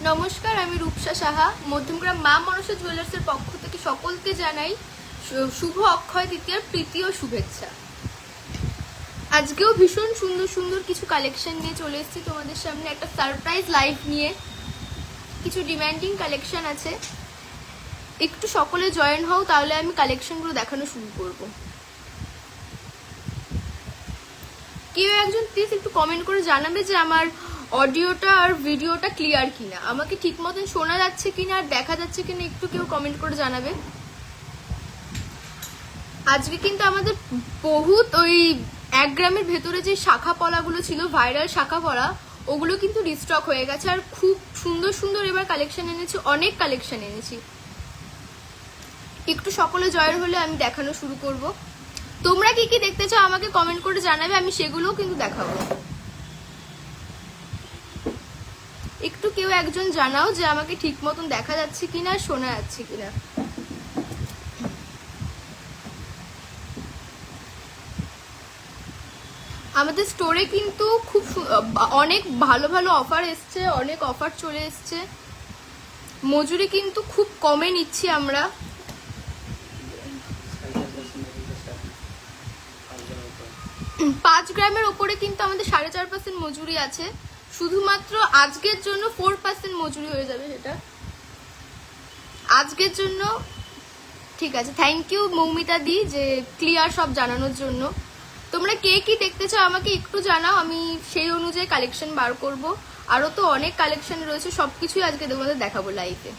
নমস্কার, আমি রূপসা সাহা। মধ্যমগ্রাম মা মনসা জুয়েলার্সের পক্ষ থেকে সকলকে জানাই শুভ অক্ষয় তৃতীয়ার প্রীতি ও শুভেচ্ছা। আজকেও ভীষণ সুন্দর সুন্দর কিছু কালেকশন নিয়ে চলে এসেছি তোমাদের সামনে, একটা সারপ্রাইজ লাইভ নিয়ে। কিছু ডিমান্ডিং কালেকশন আছে, একটু সকলে জয়েন হও, তাহলে আমি কালেকশনগুলো দেখানো শুরু করব। কেউ একজন প্লিজ একটু কমেন্ট করে জানাবে যে আমার অডিওটা আর ভিডিওটা ক্লিয়ার কিনা, আমাকে ঠিক মতন শোনা যাচ্ছে কিনা আর দেখা যাচ্ছে কিনা, একটু কেউ কমেন্ট করে জানাবে। আজকে কিন্তু আমাদের বহুত ওই 1 গ্রামের ভেতরে যে শাখা পলাগুলো ছিল, ভাইরাল শাখা পলা, ওগুলো কিন্তু রিস্টক হয়ে গেছে। আর খুব সুন্দর সুন্দর এবার কালেকশন এনেছি, অনেক কালেকশন এনেছি। একটু সকলে জয়েন হলে আমি দেখানো শুরু করব। তোমরা কি কি দেখতে চাও আমাকে কমেন্ট করে জানাবে, আমি সেগুলোও কিন্তু দেখাবো। একটু কেউ একজন জানাও যে আমাকে ঠিক মতন দেখা যাচ্ছে কিনা, শোনা যাচ্ছে কিনা। আমাদের স্টোরে কিন্তু খুব অনেক ভালো ভালো অফার এসছে, অনেক অফার চলে এসছে। মজুরি কিন্তু খুব কমে নিচ্ছি আমরা। পাঁচ গ্রামের ওপরে কিন্তু আমাদের 4.5% মজুরি আছে। শুধুমাত্র আজকের জন্য 4% মজুরি হয়ে যাবে, সেটা আজকের জন্য। ঠিক আছে, থ্যাংক ইউ মৌমিতা দি যে ক্লিয়ার সব জানানোর জন্য। তোমরা কে কি দেখতে চাও আমাকে একটু জানাও, আমি সেই অনুযায়ী কালেকশন বার করব। আরো তো অনেক কালেকশন রয়েছে, সবকিছুই আজকে তোমাদের দেখাবো লাইভে।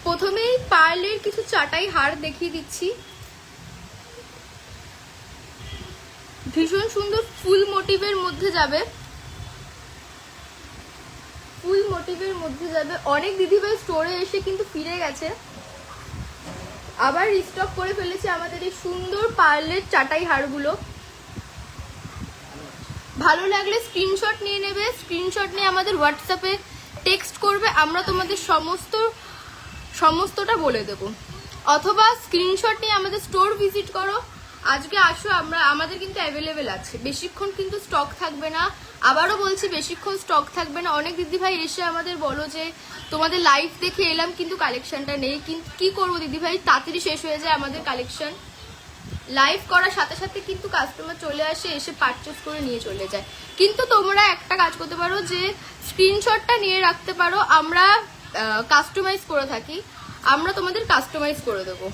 প্রথমেই পার্লের কিছু চাটাই হার দেখিয়ে দিচ্ছি। ভীষণ সুন্দর ফুল মোটিভের মধ্যে যাবে, ফুল মোটিভের মধ্যে যাবে। অনেক দিদিভাই স্টোরে এসে কিন্তু ফিরে গেছে, আবার রিস্টক করে ফেলেছে আমাদের এই সুন্দর পার্লের চাটাই হারগুলো। ভালো লাগলে স্ক্রিনশট নিয়ে নেবে, স্ক্রিনশট নিয়ে আমাদের হোয়াটসঅ্যাপে টেক্সট করবে, আমরা তোমাদের সমস্তটা বলে দেব। অথবা স্ক্রিনশট নিয়ে আমাদের স্টোর ভিজিট করো, আজকে আসো, আমাদের কিন্তু অ্যাভেলেবেল আছে। বেশিক্ষণ কিন্তু স্টক থাকবে না, আবারও বলছি বেশিক্ষণ স্টক থাকবে না। অনেক দিদিভাই এসে আমাদের বলো যে তোমাদের লাইভ দেখে এলাম কিন্তু কালেকশনটা নেই, কিন্তু কি করবো দিদিভাই, তাড়াতাড়ি শেষ হয়ে যায় আমাদের কালেকশন। লাইভ করার সাথে সাথে কিন্তু কাস্টমার চলে আসে, এসে পারচেস করে নিয়ে চলে যায়। কিন্তু তোমরা একটা কাজ করতে পারো যে স্ক্রিনশটটা নিয়ে রাখতে পারো, আমরা কাস্টমাইজ করে থাকি, আমরা তোমাদের কাস্টমাইজ করে দেবো।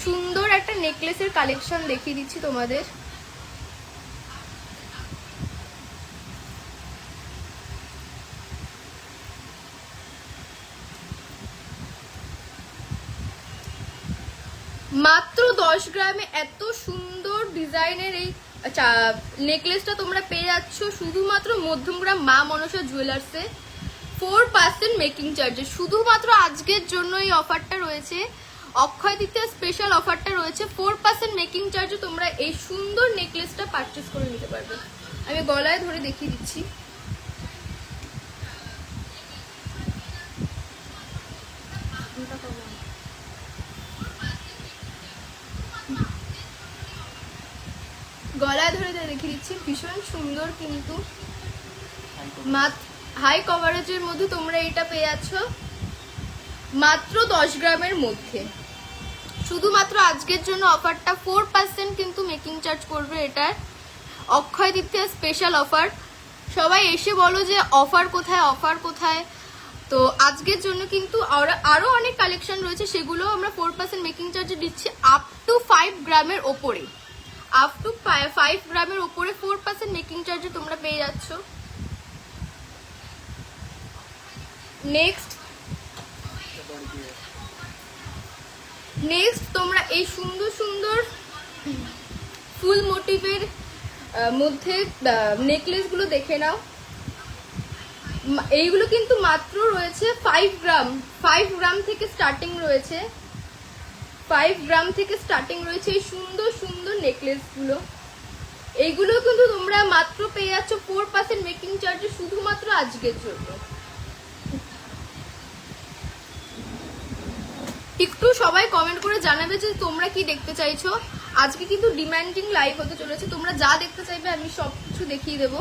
সুন্দর একটা নেকলেসের কালেকশন দেখিয়ে দিচ্ছি তোমাদের। মাত্র 10 গ্রামে এত সুন্দর ডিজাইনের এই নেকলেসটা তোমরা পেয়ে যাচ্ছ শুধুমাত্র মধ্যমগ্রাম মা মনসা জুয়েলার্সে। 4% মেকিং চার্জে শুধুমাত্র আজকের জন্য এই অফারটা রয়েছে, অক্ষয় তৃতীয়া স্পেশাল অফারটা রয়েছে। 4% মেকিং চার্জে তোমরা এই সুন্দর নেকলেসটা পারচেস করে নিতে পারবে। আমি গলায় ধরে দেখিয়ে দিচ্ছি। গলায় ধরে দেখিয়ে দিচ্ছি, ভীষণ সুন্দর কিন্তু হাই কভারেজের মধ্যে তোমরা এটা পেয়ে যাচ্ছ মাত্র 10 গ্রামের মধ্যে। শুধুমাত্র আজকের জন্য অফারটা 4% কিন্তু মেকিং চার্জ করবে এটার। Akshaya Tritiya special offer. সবাই এসে বলো যে অফার কোথায়, অফার কোথায়। তো আজকের জন্য কিন্তু আরো অনেক কালেকশন রয়েছে, সেগুলো আমরা 4% মেকিং চার্জে দিচ্ছি আপ টু 5 গ্রামের ওপরে। আপ টু 5 গ্রামের ওপরে 4% মেকিং চার্জে তোমরা পেয়ে যাচ্ছ। নেক্সট তোমরা এই সুন্দর সুন্দর ফুল মোটিভের মধ্যে নেকলেস গুলো দেখে নাও। এইগুলো কিন্তু মাত্র রয়েছে 5 গ্রাম থেকে স্টার্টিং রয়েছে। 5 গ্রাম থেকে স্টার্টিং রয়েছে এই সুন্দর সুন্দর নেকলেস গুলো। এইগুলো কিন্তু তোমরা মাত্র পেয়ে যাচ্ছ 4% মেকিং চার্জে, শুধুমাত্র আজকের জন্য। একটু সবাই কমেন্ট করে জানাবে যে তোমরা কি দেখতে চাইছো। আজকে কিন্তু ডিমান্ডিং লাইভ হতে চলেছে, তোমরা যা দেখতে চাইবে আমি সব কিছু দেখিয়ে দেবো।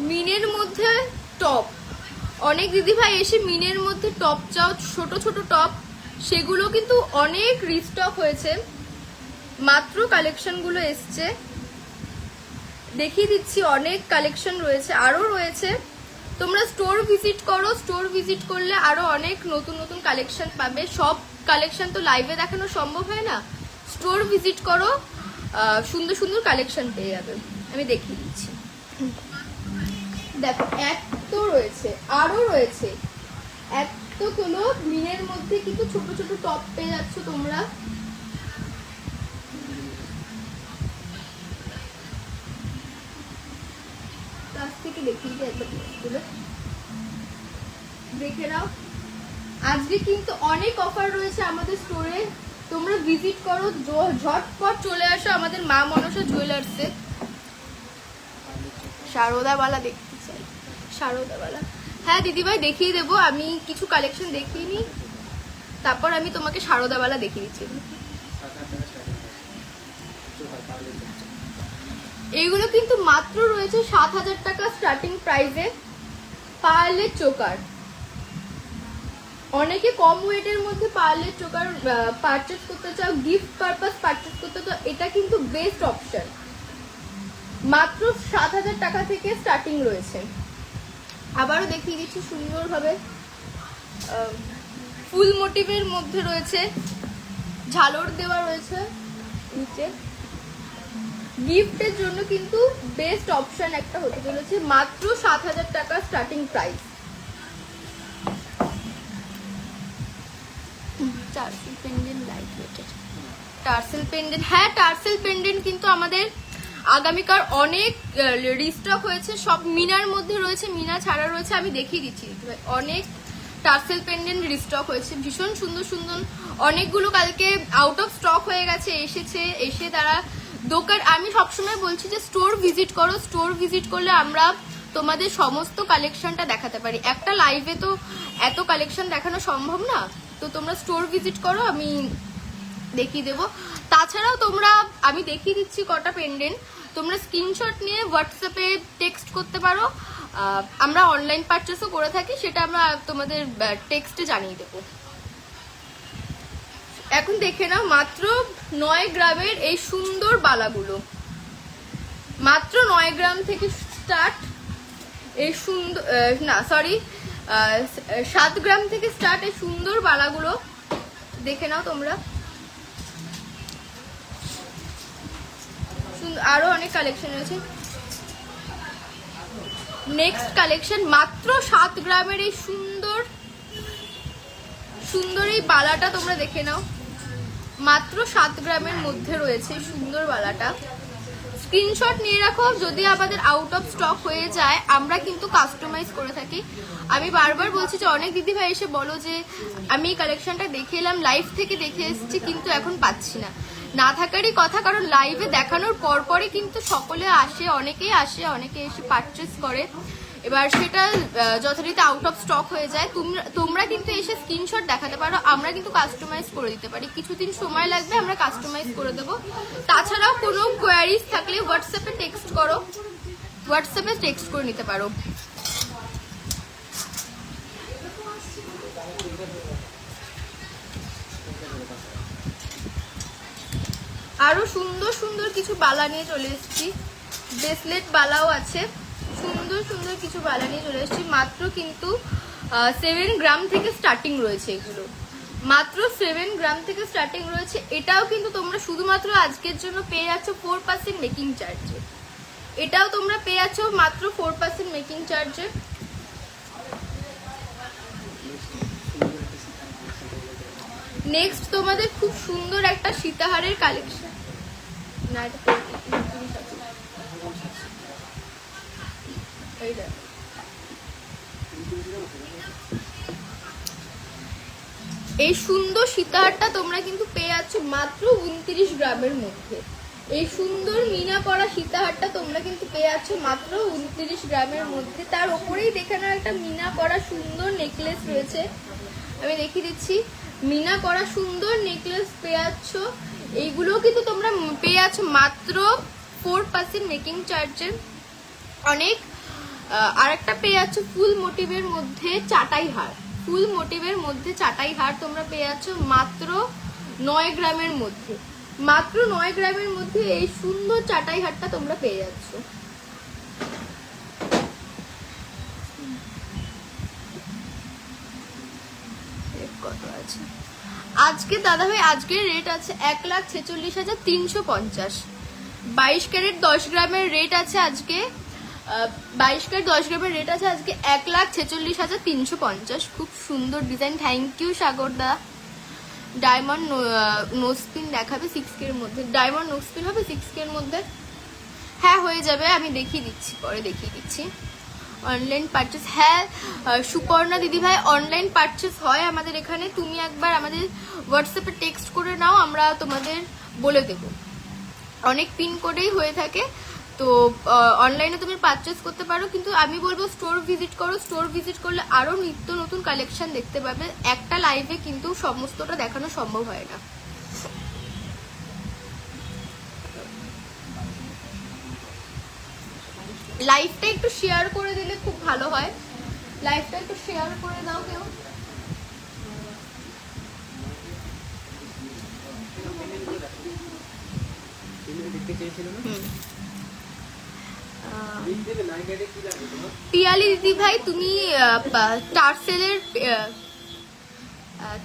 মিনের মধ্যে টপ, অনেক দিদিভাই এসে মিনের মধ্যে টপ চাও, ছোট ছোট টপ, সেগুলো কিন্তু অনেক রিস্টক হয়েছে, মাত্র কালেকশনগুলো এসছে, দেখিয়ে দিচ্ছি। অনেক কালেকশন রয়েছে, আরো রয়েছে। তোমরা স্টোর ভিজিট করো, স্টোর ভিজিট করলে আরো অনেক নতুন নতুন কালেকশন পাবে। সব কালেকশন তো লাইভে দেখানো সম্ভব হয় না, স্টোর ভিজিট করো, সুন্দর সুন্দর কালেকশন পেয়ে যাবে। আমি দেখিয়ে দিচ্ছি, দেখো এত রয়েছে, আরো রয়েছে এতগুলো। মিনের মধ্যে কিন্তু ছোট ছোট টপ পেয়ে যাচ্ছ তোমরা। থেকে দেখিয়ে দিই একবার, দেখে নাও। আজকে কিন্তু অনেক অফার রয়েছে আমাদের স্টোরে, তোমরা ভিজিট করো, ঝটপট চলে আসো আমাদের মা মনসা জুয়েলার্সে। শারদাবালা দেখতে চাই, শারদাবালা। হ্যাঁ দিদিভাই দেখিয়ে দেবো, আমি কিছু কালেকশন দেখিয়ে নিই, তারপর আমি তোমাকে শারদাবালা দেখিয়ে দিচ্ছি। এইগুলো কিন্তু মাত্র রয়েছে 7,000 টাকা স্টার্টিং প্রাইসে। পার্লের চোকার, অনেকে কম ওয়েটের মধ্যে পার্লের চোকার পারচেজ করতে চাও, গিফট পারপাস পারচেজ করতে চাও, এটা কিন্তু বেস্ট অপশন। মাত্র 7,000 টাকা থেকে স্টার্টিং রয়েছে। আবারও দেখিয়ে দিচ্ছি সুন্দরভাবে, ফুল মোটিভের মধ্যে রয়েছে, ঝালর দেওয়া রয়েছে নিচে। গিফটের জন্য কিন্তু বেস্ট অপশন একটা হতে চলেছে, মাত্র 7,000 টাকা starting price. Tassel pendant, light weighted tassel pendant. হ্যাঁ টার্সেল পেন্ডেন্ট কিন্তু আমাদের আগামীকাল অনেক রিস্টক হয়েছে, সব মিনার মধ্যে রয়েছে, মিনা ছাড়া রয়েছে, আমি দেখিয়ে দিচ্ছি। অনেক টার্সেল পেন্ডেন্ট রিস্টক হয়েছে, ভীষণ সুন্দর সুন্দর। অনেকগুলো কালকে আউট অফ স্টক হয়ে গেছে, এসে তারা দোকান, আমি সবসময় বলছি যে স্টোর ভিজিট করো, স্টোর ভিজিট করলে আমরা তোমাদের সমস্ত কালেকশনটা দেখাতে পারি। একটা লাইভে তো এত কালেকশন দেখানো সম্ভব না, তো তোমরা স্টোর ভিজিট করো, আমি দেখিয়ে দেবো। তাছাড়াও তোমরা, আমি দেখিয়ে দিচ্ছি কটা পেন্ডেন্ট, তোমরা স্ক্রিনশট নিয়ে হোয়াটসঅ্যাপে টেক্সট করতে পারো, আমরা অনলাইন পারচেসও করে থাকি, সেটা আমরা তোমাদের টেক্সটে জানিয়ে দেবো। এখন দেখে নাও, মাত্র 9 গ্রামের এই সুন্দর বালাগুলো, মাত্র 9 গ্রাম থেকে স্টার্ট এই সুন্দর, না সরি 7 গ্রাম থেকে স্টার্ট এই সুন্দর বালাগুলো, দেখে নাও তোমরা। আরো অনেক কালেকশন রয়েছে। নেক্সট কালেকশন, মাত্র 7 গ্রামের এই সুন্দর সুন্দর এই বালাটা তোমরা দেখে নাও, মাত্র 7 গ্রামের মধ্যে রয়েছে সুন্দর বালাটা। স্ক্রিনশট নিয়ে রাখো, যদি আমাদের আউট অফ স্টক হয়ে যায় আমরা কিন্তু কাস্টমাইজ করে থাকি। আমি বারবার বলছি যে অনেক দিদি ভাই এসে বলো যে আমি এই কালেকশনটা দেখে এলাম, লাইভ থেকে দেখে এসেছি কিন্তু এখন পাচ্ছি না, না থাকারই কথা, কারণ লাইভে দেখানোর পরপরই কিন্তু সকলে আসে, অনেকে এসে পারচেস করে, এবার সেটা যথারীতি আউট অফ স্টক হয়ে যায়। তোমরা কিন্তু এসে স্ক্রিনশট দেখাতে পারো, আমরা কিন্তু কাস্টমাইজ করে দিতে পারি, কিছুদিন সময় লাগবে, আমরা কাস্টমাইজ করে দেবো। তাছাড়াও কোনো কোয়ারিজ থাকলে হোয়াটসঅ্যাপে টেক্সট করো, হোয়াটসঅ্যাপে টেক্সট করে নিতে পারো। আরো সুন্দর সুন্দর কিছু বালা নিয়ে চলে এসেছি, ব্রেসলেট বালাও আছে, সুন্দর সুন্দর কিছু বালা নিয়ে চলে এসেছি। মাত্র কিন্তু 7 গ্রাম থেকে স্টার্টিং রয়েছে, এগুলো মাত্র 7 গ্রাম থেকে স্টার্টিং রয়েছে। এটাও কিন্তু তোমরা শুধুমাত্র আজকের জন্য পেয়ে যাচ্ছ 4% মেকিং চার্জে, এটাও তোমরা পেয়ে যাচ্ছ মাত্র 4% মেকিং চার্জে। নেক্সট তোমাদের খুব সুন্দর একটা সীতাহারের কালেকশন, না এই সুন্দর সীতাহারটা তোমরা কিন্তু পেয়ে যাচ্ছ মাত্র 29 গ্রামের মধ্যে। এই সুন্দর মিনা করা সীতাহারটা তোমরা কিন্তু পেয়ে যাচ্ছ মাত্র 29 গ্রামের মধ্যে। তার উপরেই দেখে নাও একটা মিনা করা সুন্দর নেকলেস রয়েছে, আমি দেখিয়ে দিচ্ছি। মিনা করা সুন্দর নেকলেস পেয়ে যাচ্ছ। এইগুলো কিন্তু তোমরা পেয়ে যাচ্ছ মাত্র 4% মেকিং চার্জের। অনেক আরেকটা পেয়ে যাচ্ছ ফুল মোটিভের মধ্যে চাটাই হার, ফুল মোটিভের মধ্যে চাটাই হার তোমরা পেয়ে যাচ্ছ মাত্র 9 গ্রামের মধ্যে। মাত্র 9 গ্রামের মধ্যে এই সুন্দর চাটাই হারটা তোমরা পেয়ে যাচ্ছ। কত আছে আজকে দাদা ভাই? আজকের রেট আছে 1,46,350। 22 ক্যারেট 10 গ্রামের রেট আছে আজকে, 22 ক্যারেট 10 গ্রামের রেট আছে আজকে 1,46,350। খুব সুন্দর ডিজাইন, থ্যাংক ইউ সাগরদা। ডায়মন্ড নোস্পিন দেখাবে 6K এর মধ্যে? ডায়মন্ড নোস্পিন হবে 6K এর মধ্যে? হ্যাঁ হয়ে যাবে, আমি দেখিয়ে দিচ্ছি, পরে দেখিয়ে দিচ্ছি। অনলাইন পারচেস, হ্যাঁ সুপর্ণা দিদি ভাই অনলাইন পারচেস হয় আমাদের এখানে। তুমি একবার আমাদের হোয়াটসঅ্যাপে টেক্সট করে নাও, আমরা তোমাদের বলে দেব। অনেক পিন কোডেই হয়ে থাকে, তো অনলাইনে তুমি পারচেস করতে পারো, কিন্তু আমি বলবো স্টোর ভিজিট করো। স্টোর ভিজিট করলে আরো নিত্য নতুন কালেকশন দেখতে পাবে। একটা লাইভে কিন্তু সমস্তটা দেখানো সম্ভব হয় না। লাইভটা একটু শেয়ার করে দিলে খুব ভালো হয়, লাইভটা একটু শেয়ার করে দাও কেউ। পিয়ালি দিদি ভাই তুমি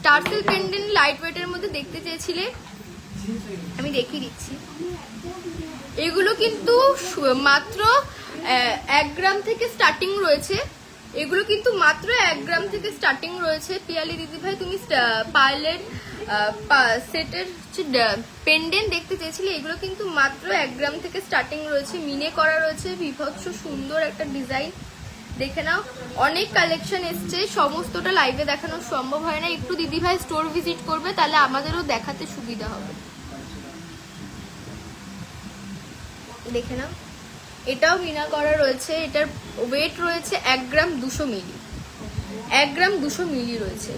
টার্সেল পেন্ডেন্ট লাইট ওয়েটের মধ্যে দেখতে চেয়েছিলে, আমি দেখিয়ে দিচ্ছি। এগুলো কিন্তু মাত্র 1 গ্রাম থেকে স্টার্টিং রয়েছে, এগুলো কিন্তু মাত্র 1 গ্রাম থেকে স্টার্টিং রয়েছে। পিয়ালি দিদি ভাই তুমি পার্লের সেটের পেন্ডেন্ট দেখতে চেয়েছিলে, এগুলো কিন্তু মাত্র 1 গ্রাম থেকে স্টার্টিং রয়েছে। মিনে করা রয়েছে, বিভৎস সুন্দর একটা ডিজাইন, দেখে নাও। অনেক কালেকশন এসছে, সমস্তটা লাইভে দেখানো সম্ভব হয় না। একটু দিদি ভাই স্টোর ভিজিট করবে, তাহলে আমাদেরও দেখাতে সুবিধা হবে। দেখে নাও, এটাও মিনা করা রয়েছে, এটার ওয়েট রয়েছে 1 গ্রাম 200 মিলি, 1 গ্রাম 200 মিলি রয়েছে।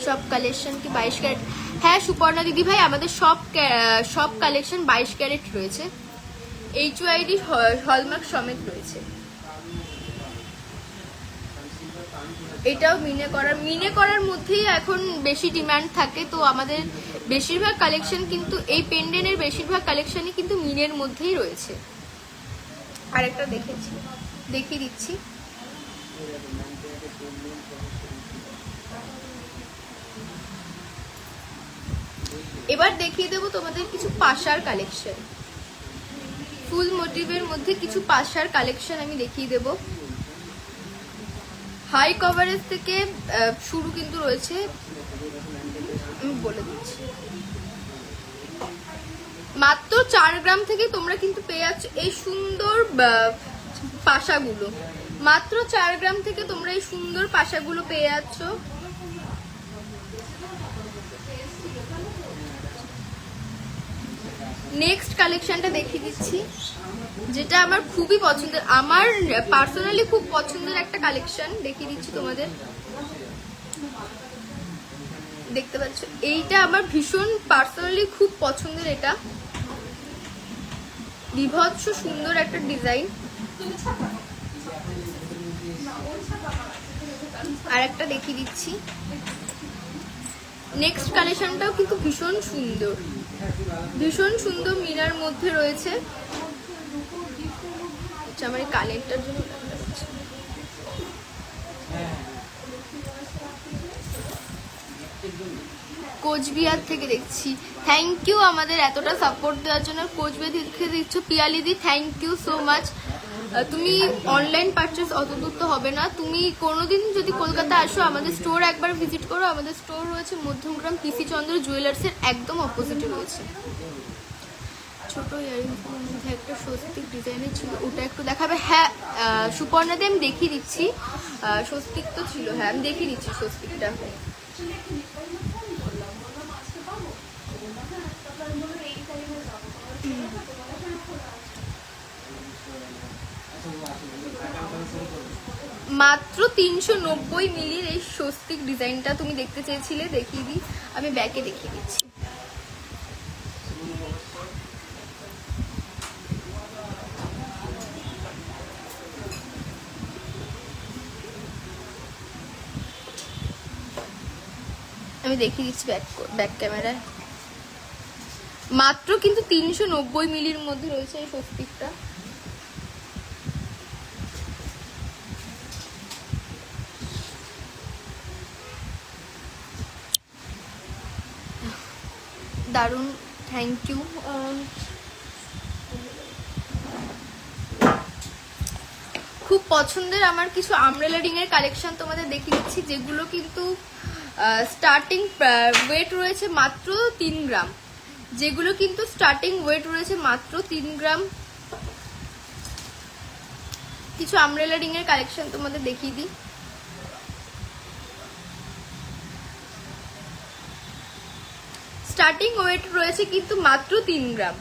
সব কালেকশন কি 22 ক্যারেট? হ্যাঁ সুপর্ণা দিদি ভাই আমাদের সব কালেকশন 22 ক্যারেট রয়েছে, HYD হলমার্ক সমেত রয়েছে। এটাও মিনে করার মধ্যেই এখন বেশি ডিমান্ড থাকে, তো আমাদের বেশিরভাগ কালেকশন কিন্তু এই পেন্ডেন্টের বেশিরভাগ কালেকশনই কিন্তু মিনের মধ্যেই রয়েছে। আরেকটা দেখিয়ে দিচ্ছি। এবার দেখিয়ে দেবো তোমাদের কিছু পাশার কালেকশন, ফুল মোটিভের মধ্যে কিছু পাশার কালেকশন আমি দেখিয়ে দেবো। হাই কভারেজ থেকে শুরু কিন্তু রয়েছে, আমি বলে দিচ্ছি। মাত্র 4 গ্রাম থেকে তোমরা কিন্তু পেয়ে যাচ্ছ এই সুন্দর পাশাগুলো, মাত্র 4 গ্রাম থেকে তোমরা এই সুন্দর পাশাগুলো পেয়ে যাচ্ছ। নেক্সট কালেকশনটা দেখিয়ে দিচ্ছি, যেটা আমার খুবই পছন্দের, আমার পার্সোনালি খুব পছন্দের একটা কালেকশন দেখিয়ে দিচ্ছি তোমাদের। দেখতে পাচ্ছ, এইটা আমার ভীষণ পার্সোনালি খুব পছন্দের, এটা বিভৎস সুন্দর একটা ডিজাইন। আর একটা দেখিয়ে দিচ্ছি, নেক্সট কালেকশনটাও কিন্তু ভীষণ সুন্দর, ভীষণ সুন্দর মিনার মধ্যে রয়েছে। আচ্ছা আমার এই কালেক্টটার জন্য কোচবিহার থেকে দেখছি, থ্যাংক ইউ আমাদের এতটা সাপোর্ট দেওয়ার জন্য। কোচবিহার থেকে দিচ্ছ পিয়ালিদি, থ্যাংক ইউ সো মাচ। তুমি অনলাইন পারচেস অত দূর তো হবে না, তুমি কোনোদিন যদি কলকাতা আসো আমাদের স্টোর একবার ভিজিট করো। আমাদের স্টোর রয়েছে মধ্যমগ্রাম পিসি চন্দ্র জুয়েলার্সের একদম অপোজিটে রয়েছে। ছোট ইয়ারিংস মধ্যে একটা স্বস্তিক ডিজাইনের ছিল, ওটা একটু দেখাবে? হ্যাঁ সুপর্ণাদি আমি দেখিয়ে দিচ্ছি। স্বস্তিক তো ছিল, হ্যাঁ আমি দেখিয়ে দিচ্ছি স্বস্তিকটা। মাত্র 390 মিলির এই স্বস্তিক ডিজাইনটা তুমি দেখতে চেয়েছিলে, দেখিয়ে দিই, আমি ব্যাকে দেখিয়ে দিচ্ছি। আমি দেখিয়ে দিচ্ছি ব্যাক ক্যামেরায়। মাত্র কিন্তু 390 মিলির মধ্যে রয়েছে এই স্বস্তিকটা। দারুণ, থ্যাংক ইউ। খুব পছন্দের আমার কিছু আমব্রেলা রিং এর কালেকশন তোমাদের দেখিয়ে দিচ্ছি, যেগুলো কিন্তু স্টার্টিং ওয়েট রয়েছে মাত্র 3 গ্রাম, যেগুলো কিন্তু স্টার্টিং ওয়েট রয়েছে মাত্র 3 গ্রাম। কিছু আমব্রেলা রিং এর কালেকশন তোমাদের দেখিয়ে দিই। স্টার্টিং ওয়েট রয়েছে কিন্তু মাত্র 3 গ্রাম।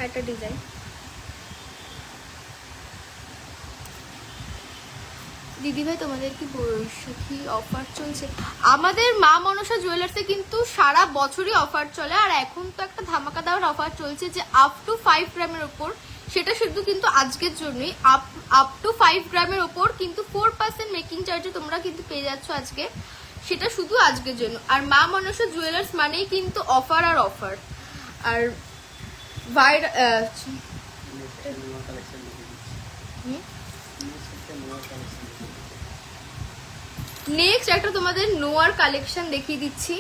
একটা ডিজাইন দিদিভাই, তোমাদের কি বৈশাখী অফার চলছে? আমাদের মা মনসা জুয়েলার্সে কিন্তু সারা বছরই অফার চলে, আর এখন তো একটা ধামাকাদার অফার চলছে যে আপ টু 5 গ্রামের ওপর, সেটা শুধু কিন্তু আজকের জন্যই। আপ টু 5 গ্রামের ওপর কিন্তু 4% মেকিং চার্জে তোমরা কিন্তু পেয়ে যাচ্ছ আজকে, সেটা শুধু আজকের জন্য। আর মা মনসা জুয়েলার্স মানেই কিন্তু অফার আর অফার। আর নেক্সট একটা তোমাদের নোয়ার কালেকশন দেখিয়ে দিচ্ছি।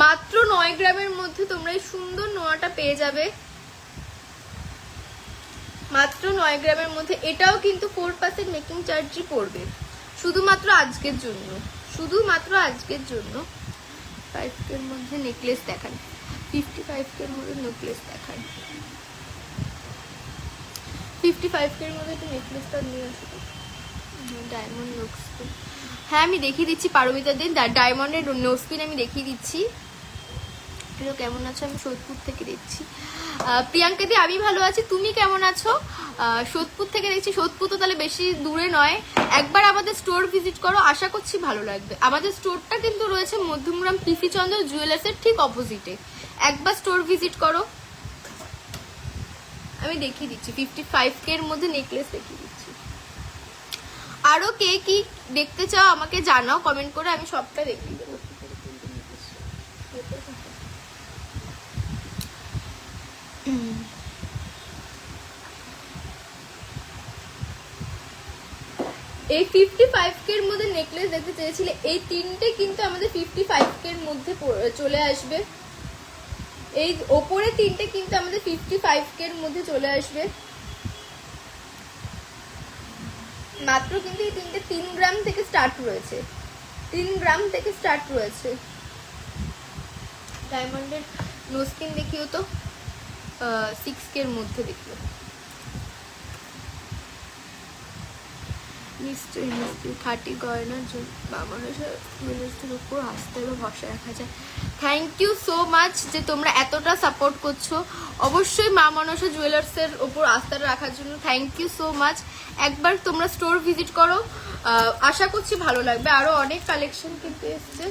মাত্র 9 গ্রামের মধ্যে তোমরা এই সুন্দর নোয়াটা পেয়ে যাবে, মাত্র 9 গ্রামের মধ্যে। এটাও কিন্তু 4% মেকিং চার্জই পড়বে, শুধুমাত্র আজকের জন্য, শুধুমাত্র আজকের জন্য। 5 এর মধ্যে নেকলেস দেখান, 55 এর মধ্যে নেকলেস দেখান, 55 এর মধ্যে একটু নেকলেসটা নিয়ে আসো। ডায়মন্ড নোজপিন, হ্যাঁ আমি দেখিয়ে দিচ্ছি পারমিতার দিন। ডায়মন্ডের নোজপিন আমি দেখিয়ে দিচ্ছি। কেমন আছো? আমি সোদপুর থেকে দেখছি। প্রিয়াঙ্কা দি আমি ভালো আছি, তুমি কেমন আছো? সোদপুর থেকে দেখছি। সোদপুর তো তাহলে বেশি দূরে নয়, একবার আমাদের স্টোর ভিজিট করো, আশা করছি ভালো লাগবে। আমাদের স্টোরটা কিন্তু রয়েছে মধ্যমগ্রাম পিসি চন্দ্র জুয়েলার্সের ঠিক অপোজিটে, একবার স্টোর ভিজিট করো। আমি দেখিয়ে দিচ্ছি 55 এর মধ্যে নেকলেস দেখিয়ে দিচ্ছি। আরো কে কি দেখতে চাও আমাকে জানাও কমেন্ট করে, আমি সবটা দেখিয়ে দেবো। এই 55 এর মধ্যে নেকলেস দেখতে চেয়েছিলে, এই তিনটে কিন্তু আমাদের 55 এর মধ্যে চলে আসবে। এই ওপরে তিনটে কিন্তু আমাদের 55 এর মধ্যে চলে আসবে। মাত্র কিন্তু এই তিনটে 3 গ্রাম থেকে স্টার্ট রয়েছে, 3 গ্রাম থেকে স্টার্ট রয়েছে। ডায়মন্ডের নোজপিন দেখিও তো, 6K এর মধ্যে দেখিও। নিশ্চয়ই নিশ্চয়ই খাঁটি গয়নার জন্য মানুষের জিনিসের উপর আস্থা এবং ভরসা রাখা যায়। থ্যাংক ইউ সো মাচ যে তোমরা এতটা সাপোর্ট করছো। অবশ্যই মা মনসা জুয়েলার্সের উপর আস্থা রাখার জন্য থ্যাংক ইউ সো মাচ। একবার তোমরা স্টোর ভিজিট করো, আশা করছি ভালো লাগবে। আরো অনেক কালেকশন কিন্তু এসছে।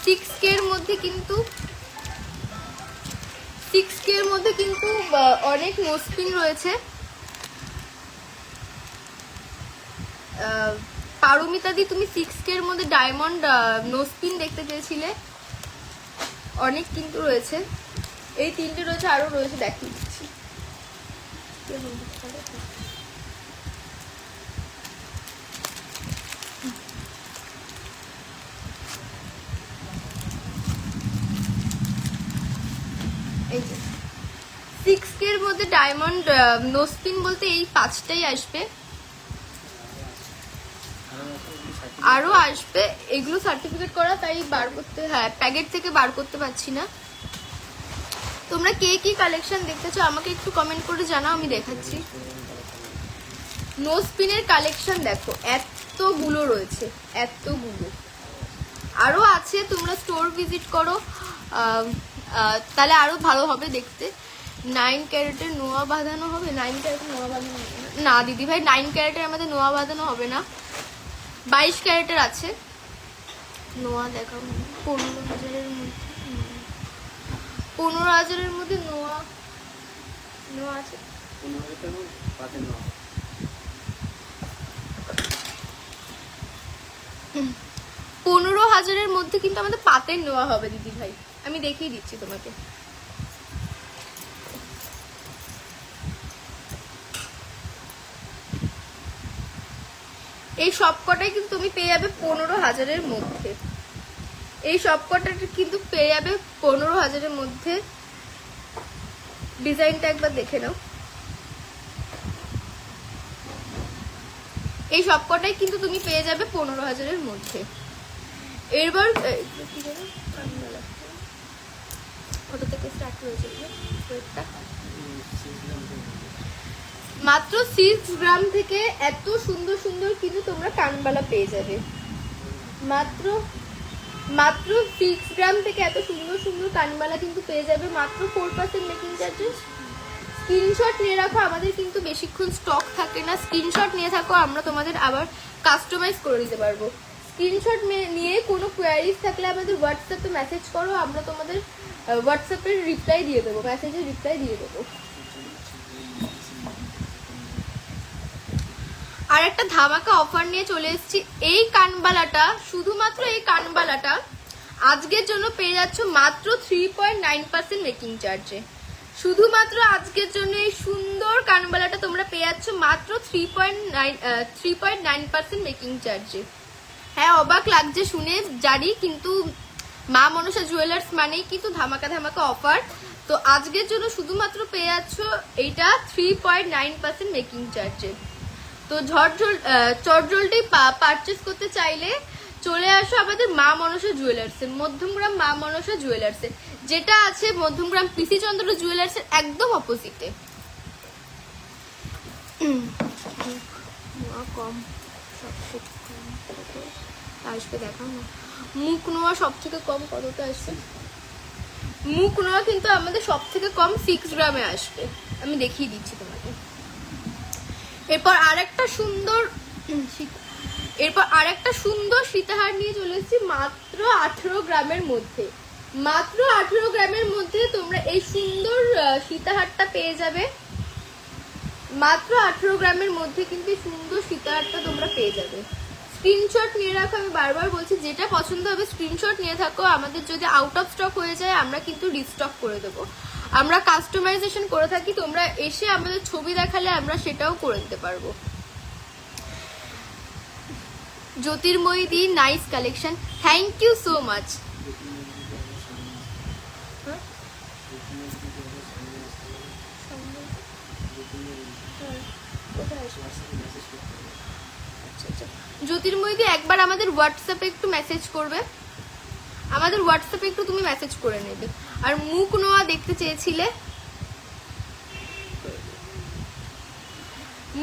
6K এর মধ্যে কিন্তু 6K এর মধ্যে কিন্তু অনেক নোজপিন রয়েছে। পারমিতা দি তুমি 6K এর মধ্যে ডায়মন্ড নোজপিন দেখতে চেয়েছিলে, অনেক কিন্তু রয়েছে। এই তিনটে রয়েছে, আরো রয়েছে দেখিয়ে দিচ্ছি। এই যে 6K এর মধ্যে ডায়মন্ড নোস্পিন বলতে এই 5টাই আসবে, আরো আসবে। এগুলো সার্টিফিকেট করা, তাই বার করতে, হ্যাঁ প্যাকেট থেকে বার করতে পারছি না। তোমরা কে কি কালেকশন দেখতে চাও আমাকে একটু কমেন্ট করে জানাও, আমি দেখাচ্ছি। নোস্পিনের কালেকশন দেখো এতগুলো রয়েছে, এতগুলো আরো আছে। তোমরা স্টোর ভিজিট করো, তাহলে আরো ভালো হবে দেখতে। 9 ক্যারেটের নোয়া বাঁধানো হবে, 9 ক্যারেটের নোয়া বাঁধানো হবে না দিদি ভাই, 9 ক্যারেটের আমাদের নোয়া বাঁধানো হবে না। 22 ক্যারেটের আছে নোয়া, দেখাও 15,000-এর মধ্যে, 15,000-এর মধ্যে নোয়া আছে। 15,000-এর মধ্যে কিন্তু আমাদের পাতের নোয়া হবে দিদি ভাই, আমি দেখিয়ে দিচ্ছি তোমাকে। এই সবকটাই কিন্তু তুমি পেয়ে যাবে 15,000-এর মধ্যে, এই সবকটা কিন্তু পেয়ে যাবে 15,000-এর মধ্যে। ডিজাইনটা একবার দেখে নাও, এই সবকটাই কিন্তু তুমি পেয়ে যাবে 15,000-এর মধ্যে। এবার কত থেকে স্টার্ট হয়েছে মাত্র 6 গ্রাম থেকে এত সুন্দর সুন্দর কিন্তু তোমরা কানবালা পেয়ে যাবে। মাত্র 6 গ্রাম থেকে এত সুন্দর সুন্দর কানবালা কিন্তু পেয়ে যাবে মাত্র 4% মেকিং চার্জেস। স্ক্রিনশট নিয়ে রাখো, আমাদের কিন্তু বেশিক্ষণ স্টক থাকে না। স্ক্রিনশট নিয়ে থাকো, আমরা তোমাদের আবার কাস্টমাইজ করে দিতে পারবো। স্ক্রিনশট নিয়ে কোনো কোয়ারিজ থাকলে আমাদের হোয়াটসঅ্যাপে মেসেজ করো, আমরা তোমাদের হোয়াটসঅ্যাপের রিপ্লাই দিয়ে দেবো, মেসেজের রিপ্লাই দিয়ে দেবো। আর একটা ধামাকা অফার নিয়ে চলে এসেছি। এই কানবালাটা, শুধুমাত্র এই কানবালাটা আজকের জন্য পেয়ে যাচ্ছ মাত্র 3.9% মেকিং চার্জে। শুধুমাত্র আজকের জন্য এই সুন্দর কানবালাটা তোমরা পেয়ে যাচ্ছ মাত্র 3.9% মেকিং চার্জে। হ্যাঁ অবাক লাগছে শুনে জানি, কিন্তু মা মনসা জুয়েলার্স মানেই কিন্তু ধামাকা ধামাকা অফার। তো আজকের জন্য শুধুমাত্র পেয়ে যাচ্ছ এইটা 3.9% মেকিং চার্জে। তো চটজলদি পারচেস করতে চাইলে চলে আসো আমাদের মা মনসা জুয়েলার্সে, মধ্যমগ্রাম মা মনসা জুয়েলার্সে, যেটা আছে মধ্যমগ্রাম পিসি চন্দ্র জুয়েলার্সের একদম অপোজিটে। কম আসবে দেখাও না, মুখ নোয়া সব থেকে কম কতটা আসবে? মুখ নোয়া কিন্তু আমাদের সব থেকে কম 6 গ্রামে আসবে, আমি দেখিয়ে দিচ্ছি তোমাকে। এরপর আরেকটা সুন্দর সীতাহার নিয়ে চলে এসেছি মাত্র 18 গ্রামের মধ্যে। মাত্র 18 গ্রামের মধ্যে তোমরা এই সুন্দর সীতাহারটা পেয়ে যাবে। মাত্র 18 গ্রামের মধ্যে কিন্তু সুন্দর সীতাহারটা তোমরা পেয়ে যাবে। স্ক্রিনশট নিয়ে রাখো, আমি বারবার বলছি যেটা পছন্দ হবে স্ক্রিনশট নিয়ে থাকো। আমাদের যদি আউট অফ স্টক হয়ে যায় আমরা কিন্তু রিস্টক করে দেবো, আমরা কাস্টমাইজেশন করে থাকি। তোমরা এসে আমাদের ছবি দেখালে আমরা সেটাও করে দিতে পারবো। Jyotirmoyee di nice collection, thank you so much. Jyotirmoyee di একবার আমাদের হোয়াটসঅ্যাপে একটু মেসেজ করবে, আমাদের হোয়াটসঅ্যাপে একটু তুমি মেসেজ করে নেবে। আর মুখ নোয়া দেখতে চেয়েছিলে,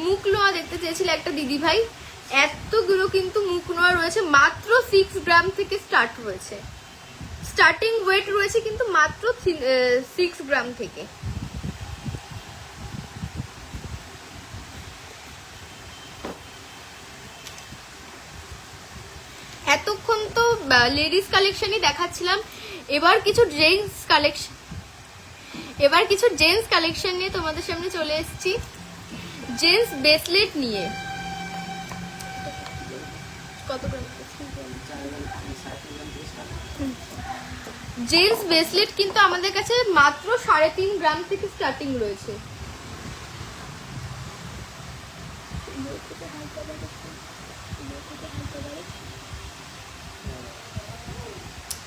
মুখ নোয়া দেখতে চেয়েছিলে একটা দিদি ভাই, এতগুলো কিন্তু মুখ নোয়া রয়েছে। মাত্র 6 গ্রাম থেকে স্টার্ট হয়েছে, স্টার্টিং ওয়েট রয়েছে কিন্তু মাত্র 6 গ্রাম থেকে। এতক্ষণ তো লেডিস কালেকশনই দেখাচ্ছিলাম, এবার কিছু জেন্টস কালেকশন নিয়ে তোমাদের সামনে চলে এসেছি। জেন্টস ব্রেসলেট নিয়ে কত গ্রাম? জেন্টস ব্রেসলেট কিন্তু আমাদের কাছে মাত্র 3.5 গ্রাম থেকে স্টার্টিং রয়েছে।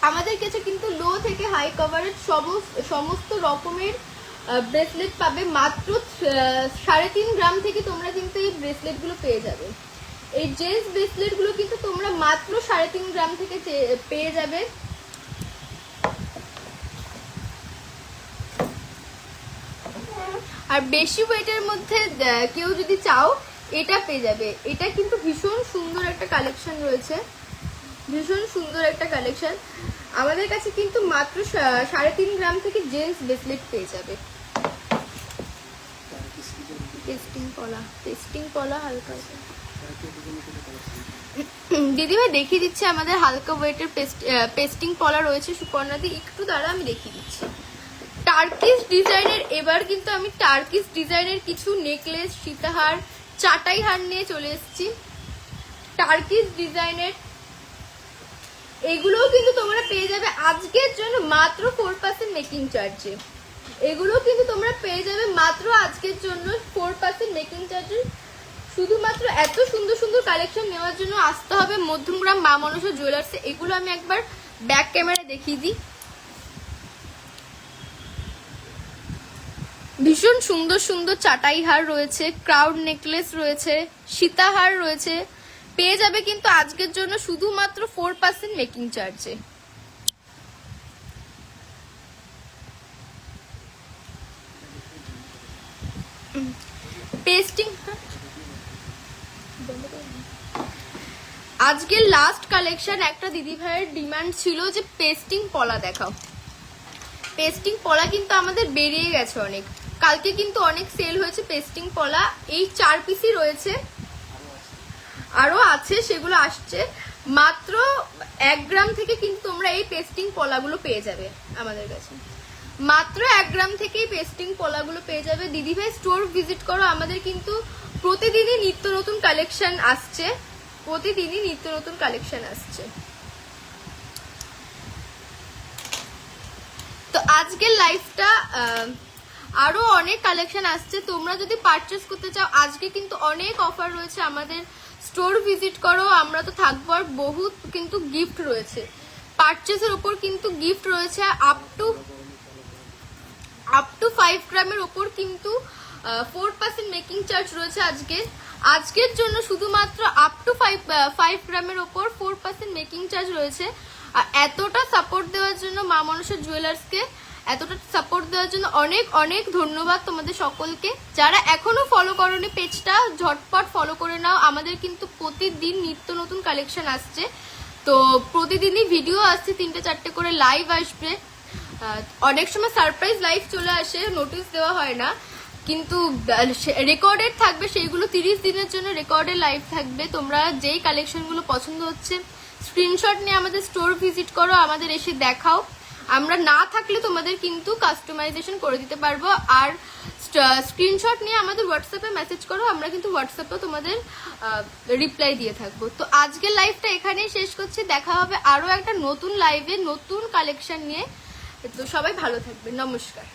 আমাদের কাছে কিন্তু লো থেকে হাই কভারেজ সমস্ত রকমের ব্রেসলেট পাবে। মাত্র 3.5 গ্রাম থেকে তোমরা কিন্তু এই ব্রেসলেটগুলো পেয়ে যাবে। এই জেন্টস ব্রেসলেটগুলো কিন্তু তোমরা মাত্র 3.5 গ্রাম থেকে পেয়ে যাবে। আর বেশি ওয়েটের মধ্যে কেউ যদি চাও এটা পেয়ে যাবে। এটা কিন্তু ভীষণ সুন্দর একটা কালেকশন রয়েছে, ভীষণ সুন্দর একটা কালেকশন। আমাদের কাছে কিন্তু মাত্র 3.5 গ্রাম থেকে জেন্টস ব্রেসলেট পেয়ে যাবে। টেস্টিং পলা হালকা দিদিভাই দেখিয়ে দিচ্ছে। আমাদের হালকা ওয়েটের পেস্টিং পলা রয়েছে সুপর্ণাদি, একটু দ্বারা আমি দেখিয়ে দিচ্ছি। টার্কিশ ডিজাইনের, এবার কিন্তু আমি টার্কিশ ডিজাইনের কিছু নেকলেস, সীতাহার, চাটাই হার নিয়ে চলে এসেছি। টার্কিশ ডিজাইনের এগুলোও কিন্তু তোমরা পেয়ে যাবে আজকের জন্য মাত্র 4% মেকিং চার্জে। এগুলো কিন্তু তোমরা পেয়ে যাবে মাত্র আজকের জন্য 4% মেকিং চার্জে। শুধুমাত্র এত সুন্দর সুন্দর কালেকশন নেওয়ার জন্য আসতে হবে মধ্যমগ্রাম মা মনসা জুয়েলার্সে। এগুলো আমি একবার ব্যাক ক্যামেরা দেখিয়ে দিই। ভীষণ সুন্দর সুন্দর চাটাই হার রয়েছে, ক্রাউড নেকলেস রয়েছে, সীতাহার রয়েছে, পেয়ে যাবে কিন্তু আজকের জন্য শুধুমাত্র 4% মেকিং চার্জে। পেস্টিং আজকের লাস্ট কালেকশন। একটা দিদি ভাইয়ের ডিমান্ড ছিল যে পেস্টিং পলা দেখাও। পেস্টিং পলা কিন্তু আমাদের বেরিয়ে গেছে অনেক, কালকে কিন্তু অনেক সেল হয়েছে পেস্টিং পলা। এই 4 পিসই রয়েছে, আরো আছে, সেগুলো আসছে। মাত্র 1 গ্রাম থেকে কিন্তু তোমরা এই পেস্টিং পলাগুলো পেয়ে যাবে আমাদের কাছে। মাত্র 1 গ্রাম থেকেই পেস্টিং পলাগুলো পেয়ে যাবে। দিদিভাই স্টোর ভিজিট করো, আমাদের কিন্তু প্রতিদিনই নিত্য নতুন কালেকশন আসছে, প্রতিদিনই নিত্য নতুন কালেকশন আসছে। তো আজকের লাইফটা আরো অনেক কালেকশন আসছে। তোমরা যদি পারচেস করতে চাও আজকে কিন্তু অনেক অফার রয়েছে, আমাদের স্টোর ভিজিট করো। আমরা তো থাকবো, আর বহুত কিন্তু গিফট রয়েছে, পারচেসের উপর কিন্তু গিফট রয়েছে। আপ টু 5 গ্রামের ওপর কিন্তু 4% মেকিং চার্জ রয়েছে আজকের জন্য। শুধুমাত্র আপ টু 5 গ্রামের ওপর 4% মেকিং চার্জ রয়েছে। আর এতটা সাপোর্ট দেওয়ার জন্য মা মনসা জুয়েলার্সকে, এতটা সাপোর্ট দেওয়ার জন্য অনেক অনেক ধন্যবাদ তোমাদের সকলকে। যারা এখনো ফলো করোনি পেজটা, ঝটপট ফলো করে নাও। আমাদের কিন্তু প্রতিদিন নিত্য নতুন কালেকশন আসছে, তো প্রতিদিনই ভিডিও আসছে, 3-4টে করে লাইভ আসবে। অনেক সময় সারপ্রাইজ লাইভ চলে আসে, নোটিস দেওয়া হয় না, কিন্তু রেকর্ডেড থাকবে সেইগুলো। 30 দিনের জন্য রেকর্ডেড লাইভ থাকবে। তোমরা যেই কালেকশনগুলো পছন্দ হচ্ছে স্ক্রিনশট নিয়ে আমাদের স্টোর ভিজিট করো, আমাদের এসে দেখাও। আমরা না থাকলে তোমাদের কিন্তু কাস্টমাইজেশন করে দিতে পারবো। আর স্ক্রিনশট নিয়ে আমাদের হোয়াটসঅ্যাপে মেসেজ করো, আমরা কিন্তু হোয়াটসঅ্যাপেও তোমাদের রিপ্লাই দিয়ে থাকবো। তো আজকের লাইভটা এখানেই শেষ করছি, দেখা হবে আরো একটা নতুন লাইভে নতুন কালেকশন নিয়ে। তো সবাই ভালো থাকবে, নমস্কার।